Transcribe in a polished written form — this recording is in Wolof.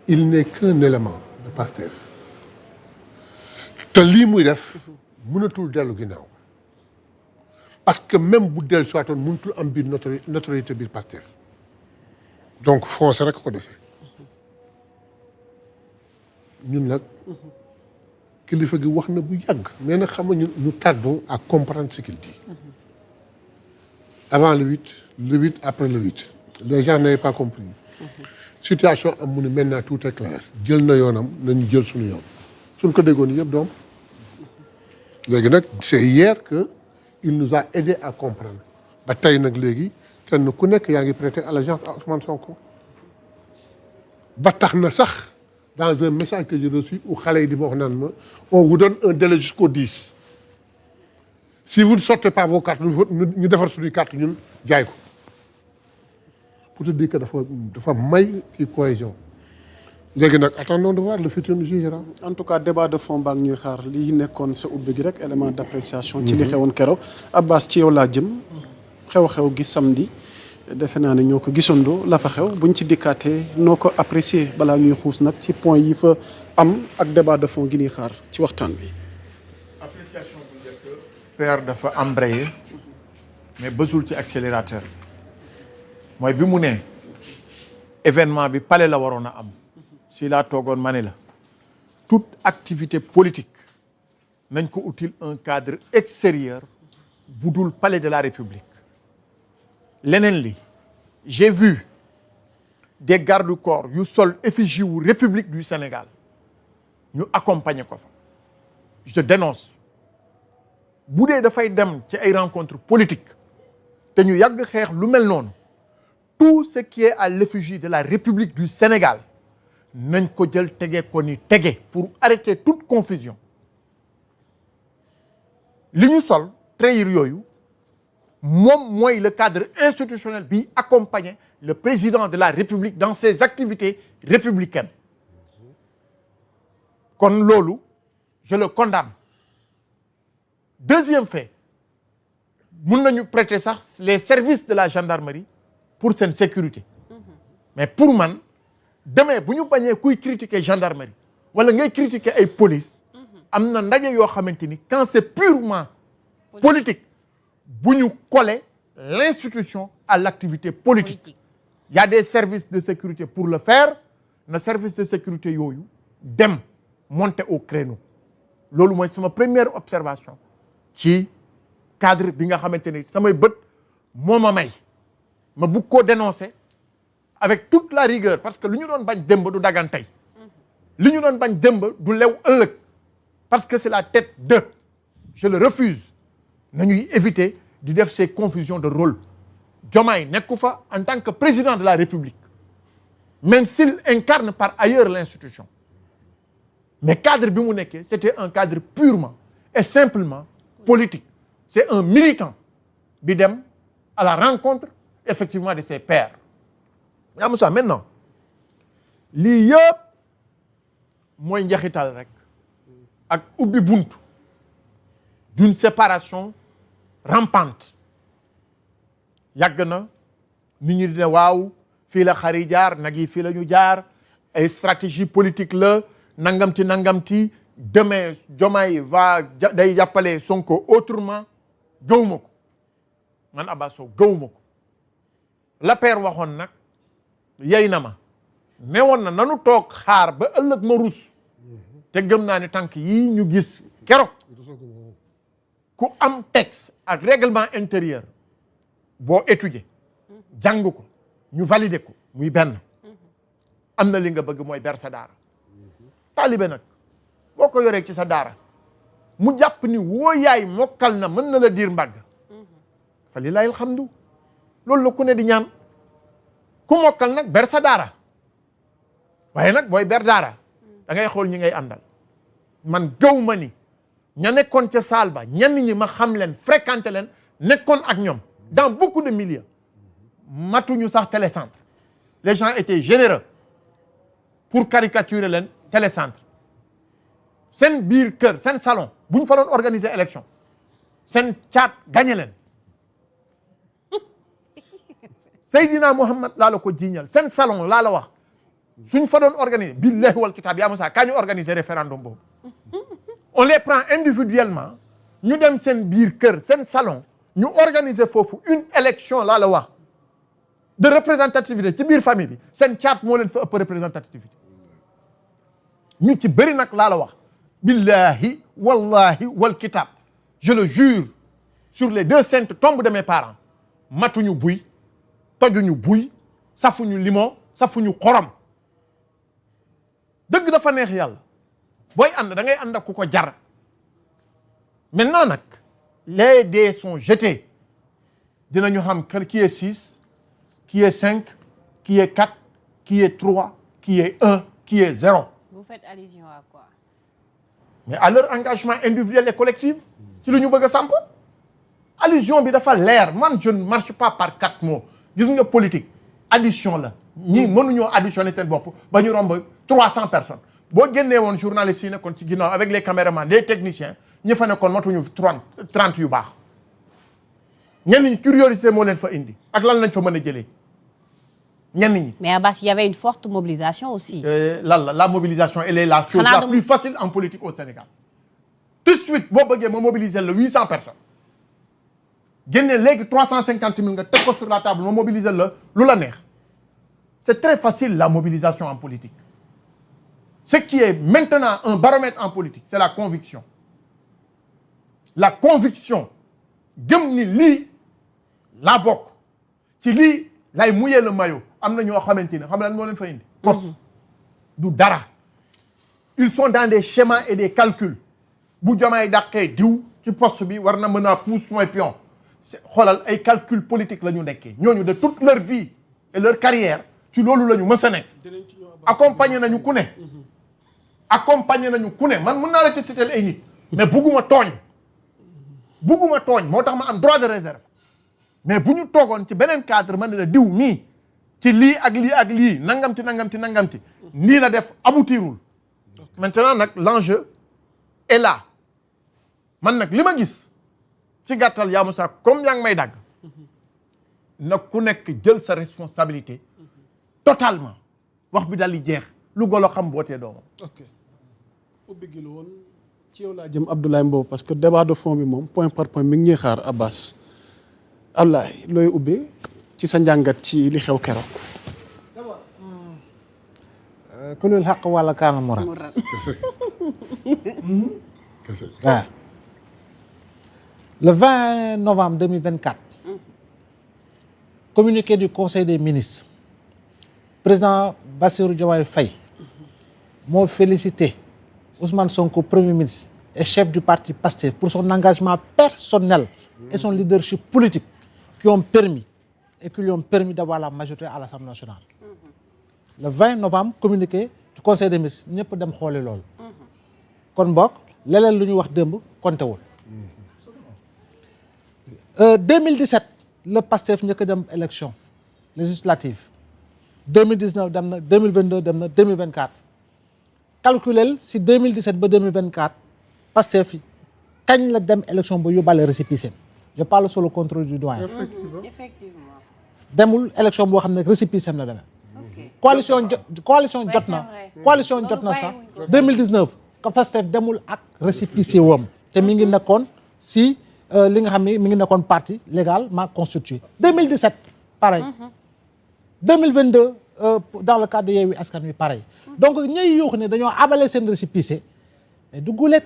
il n'est qu'un élément de Pastef te lii muy def mënatul dellu ginnaaw parce que même bu dellu siwaatoon mënatul am biir notoriété biir Pastef donc foncé rek ko dese ñun nag kilifa gi wax na bu yàgg mais nag xam nga ñun nous tardons à comprendre ce qu'il dit avant le 8 après le 8 les gens n'avaient pas compris situation am mu ne maintenant tout est clair jël na yoonam nañu jël suñu yoon suñ ko déggoon yëpp doom léegi nag c'est hier que il nous a aidé à comprendre ba tey nag léegi kenn ku nekk yaa ngi prêter allégeance à Ousmane Sonko ba tax na sax dans un message que j'ai reçu où xale yi di ma wax naan ma on vous donne un délai jusqu'au 10 si vous ne sortez pas vos cartes ñu defar suñuy carte ñun jaay ko pour te dire que dafa may kii cohésion léegi nag attendons de voir le futur nous jugera. en tout cas débat de fond baa ngi ñuy xaar lii nekkoon sa ubbi gi rek élément d'appréciation ci li xewoon keroog Abbas ci yow laa jëm xew-xew gi samedi defe naa ne ñoo ko gisandoo la fa xew buñ ci dikkaatee noo ko apprécier balaa ñuy xuus nag ci point yi fa am ak débat de fond gi ñuy xaar ci waxtaan bi. appréciation bu njëkk père dafa embrayé mais bësul ci accélérateur mooy bi mu ne événement bi palais la waroon a am si laa toogoon ma ne la toute activité politique nañ ko utile un cadre extérieur bu dul palais de la République leneen li j'ai vu des gardes-corps yu sol effigie wu République du Sénégal ñu accompagner ko fa je dénonce bu dee dafay dem ci ay rencontres politiques te ñu yàgg xeex lu mel noonu tout ce qui est à l'effigie de la République du Sénégal nañ ko jël tege ko ni tege pour arrêter toute confusion li ñu sol trahir yooyu moom mooy le cadre institutionnel bi accompagner le président de la République dans ses activités républicaines kon loolu je le condamne deuxième fait mun nañu prêter sax les services de la gendarmerie pour seen sécurité mais pour man demee bu ñu bañee kuy critiquer gendarmerie wala ngay critiquer ay police am na ndaje yoo xamante ni quand c'est purement politique bu ñu coller l'institution à l'activité politique il y a des services de sécurité pour le faire na service de sécurité yooyu dem monter au créneau loolu mooy sama première observation ci cadre bi nga xamante ni samay bët moo ma may ma bugg koo dénoncer avec toute la rigueur parce que lu ñu doon bañ démb du dagan tey li ñu doon bañ démb du lew ëllëg parce que c'est la tête de je le refuse nañuy éviter di def ces confusions de rôle Diomaye nekku fa en tant que président de la République même s'il incarne par ailleurs l'institution mais cadre bi mu nekkee c'était un cadre purement et simplement politique c'est un militant bi dem à la rencontre effectivement de ses pairs yaa Moussa maintenant lii yëpp mooy njaxital rek ak ubbi buntu d'une séparation rampante yàgg na nit ñi di ne waaw fii la xar yi jaar nag yi fii la ñu jaar ay stratégie politique la nangamti demain Diomaye day jàppale Sonko autrement gëwuma ko man Abbas Sow gëwuma ko la père waxoon nag yey na ma ne woon na nanu toog xaar ba ëllëg ma rus te gëm naa ne tànk yii ñu gis keroog ku am texte ak règlement intérieur boo étudier jàng ko ñu valider ko muy benn am na li nga bëgg mooy ber sa daara taalibe nag boo ko yoree ci sa daara mu jàpp ni woo yaay mokkal na mën na la diir mbagg fa lillahi alhamdu loolu la ku ne di ñaan ku mokkal nag ber sa daara waaye nag booy ber daara da ngay xool ñi ngay àndal man gëw ma ni ña nekkoon ca saal ba ñenn ñi ma xam leen fréquenté leen nekkoon ak ñoom dans beaucoup de milieux matuñu sax télécentre les gens étaient généreux pour caricaturer leen télécentre seen biir kër seen salon bu ñu fa doon organiser élection seen caat gagné leen Seydina Mohamed laa la ko jiiñal seen salon laa la wax suñ fa doon organiser billahi wal kitaab yaa Moussa kaa ñu organiser référendum boobu on les prend individuellement ñu dem seen biir kër seen salon ñu organiser foofu une élection laa la wax de représentativité ci biir famille bi seen caat moo leen fa ëpp représentativité ñu ci bëri nag laa la wax billahi wallahi wal kitab je le jure sur les deux saintes tombes de mes parents matuñu buy tojuñu buy safuñu limon safuñu xorom dëgg dafa neex yàlla booy ànd da ngay ànd ak ku ko jar maintenant nag les dés sont jetés dinañu xam qui est 6 qui est 5 qui est 4 qui est 3 qui est 1 qui est 0. Vous faites allusion à quoi? Mais à leur engagement individuel et collectif ci lu ñu bëgg a samp allusion bi dafa leer man je ne marche pas par 4 mots gis nga politique addition la ñii mënuñoo additionner seen bopp ba ñu romb 300 personnes boo génnee woon journalistes yi nekkoon ci ginnaaw avec les caméramans les techniciens ñi fa nekkoon matuñu 30 yu baax ñenn ñi curiosité moo leen fa indi ak lan lañ fa mën a jëlee ñenn ñi. Mais Abbas, il y avait une forte mobilisation aussi. La mobilisation elle est la chose la plus facile en politique au Sénégal tout de suite boo bëggee ma mobiliser la 800 personnes génne léegi 350 000 nga teg ko sur la table ma mobiliser la lu la neex c'est très facile la mobilisation en politique ce qui est maintenant un baromètre en politique c'est la conviction gëm ni lii laa bokk ci lii lay mouiller le maillot am na ñoo xamante ne xam lan moo leen fa indi poste du dara ils sont dans des schémas et des calculs bu Diomaye dàqee diw ci poste bi war na mën a pousse mooy pion xoolal ay calcul politique la ñu nekkee ñooñu de toute leur vie et leur carrière ci loolu la ñu mës a nekk accompagné nañu ku ne man mën naa la ci citer ay nit mais bugguma tooñ moo tax ma am droit de réserve mais bu ñu toogoon ci beneen cadre man ne la diw mii ci lii ak lii nangamti nii la def aboutirul maintenant nag l'enjeu est là man nag li ma gis ci gàttal yaa Moussa comme yaa ngi may dagg nag ku nekk jël sa responsabilité totalement wax bi daal di jeex lu golo xam bootee doomam. ok ubbi gi la woon ci yow laa jëm Abdoulaye Mbow parce que débat de fond bi moom point par point mi ngi ñuy xaar Abbas Abdoulaye looy ubbee ci sa njàngat ci li xew keroog. d'abord kulul xaq wala kaana murad waaw le 20 novembre 2024 communiqué du conseil des ministres président Bassirou Diomaye Faye moo félicité Ousmane Sonko premier ministre et chef du parti PASTEF pour son engagement personnel et son leadership politique qui lui ont permis d'avoir la majorité à l'Assemblée nationale. Le 20 novembre communiqué du conseil des ministres ñëpp dem xooli loolu. kon mbokk leneen lu ñu wax démb compté wul. 2017 le PASTEF njëkk a dem élection législative 2019 dem na 2022 dem na 2024 calculel si 2017 ba 2024 PASTEF kañ la dem élection ba yóbbaale récépissé je parle sur le contrôle du doyen. Effectivement. demul élection boo xam ne récépissé la demee. coalition jot na sax 2019 que PASTEF demul ak récépissé wam te mi ngi nekkoon si li nga xam ne mi ngi nekkoon parti légalement constitué 2017 pareil 2022 dans le cadre de Yewwi Askan Wi pareil donc ñuy yuux ne dañoo abale seen récépissé mais du gulet